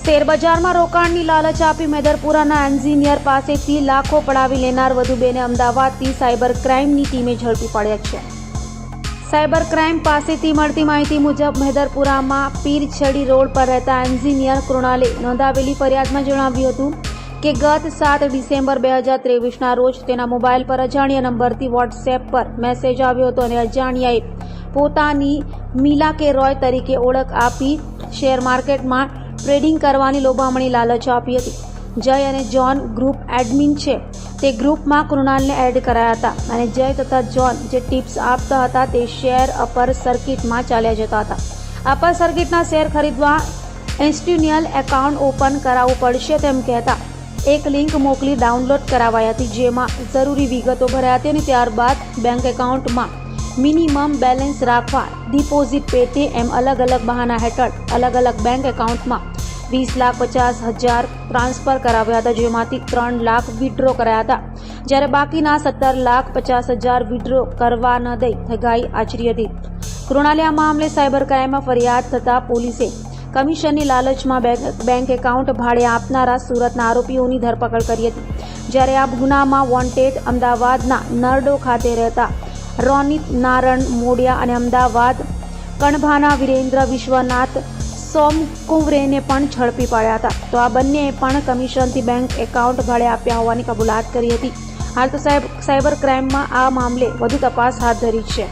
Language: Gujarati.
શેરબજારમાં રોકાણની લાલચ આપી મેદરપુરાના એન્જિનિયર પાસેથી લાખો પડાવી લેનાર વધુ બેને અમદાવાદથી સાયબર ક્રાઇમની ટીમે ઝડપી પડ્યા છે. સાયબર ક્રાઇમ પાસેથી મળતી માહિતી મુજબ મેદરપુરામાં પીરછડી રોડ પર રહેતા એન્જિનિયર કૃણાલે નોંધાવેલી ફરિયાદમાં જણાવ્યું હતું કે ગત 7 ડિસેમ્બર 2023ના રોજ તેના મોબાઈલ પર અજાણ્યા નંબરથી વોટ્સએપ પર મેસેજ આવ્યો હતો અને અજાણ્યાએ પોતાની મીલા કે રોય તરીકે ઓળખ આપી શેર માર્કેટમાં ટ્રેડિંગ કરવાની લોભામણી લાલચ આપી હતી. જય અને જોન ગ્રુપ એડમિન છે તે ગ્રુપમાં કૃણાલને એડ કરાયા હતા અને જય તથા જોન જે ટિપ્સ આપતા હતા તે શેર અપર સર્કિટમાં ચાલ્યા જતા હતા. અપર સર્કિટના શેર ખરીદવા ઇન્સ્ટિટ્યુશનલ એકાઉન્ટ ઓપન કરાવવું પડશે તેમ કહેતા એક લિંક મોકલી ડાઉનલોડ કરાવાઈ હતી, જેમાં જરૂરી વિગતો ભરાઈ હતી અને ત્યારબાદ બેંક એકાઉન્ટમાં મિનિમમ બેલેન્સ રાખવા, ડિપોઝિટ પેટે એમ અલગ અલગ બહાના હેઠળ અલગ અલગ બેંક એકાઉન્ટમાં 20,50,000 ટ્રાન્સફર કરાવ્યા હતા, જેમાંથી 3 લાખ વિડ્રો કરાયા હતા, જ્યારે બાકીના 17,50,000 વિડ્રો કરવા ન દઈ ઠગાઈ આચરી હતી. કૃણાલે આ મામલે સાયબર ક્રાઇમમાં ફરિયાદ થતાં પોલીસે કમિશનની લાલચમાં બેંક એકાઉન્ટ ભાડે આપનારા સુરતના આરોપીઓની ધરપકડ કરી હતી, જ્યારે આ ગુનામાં વોન્ટેડ અમદાવાદના નરડો ખાતે રહેતા રોનિત નારણ મોડિયા અને અમદાવાદ કણભાના વિરેન્દ્ર વિશ્વનાથ સોમકુંવરેને પણ ઝડપી પાડ્યા હતા. તો આ બંનેએ પણ કમિશનથી બેંક એકાઉન્ટ ભાડે આપ્યા હોવાની કબૂલાત કરી હતી. હાલ તો સાયબર ક્રાઇમમાં આ મામલે વધુ તપાસ હાથ ધરી છે.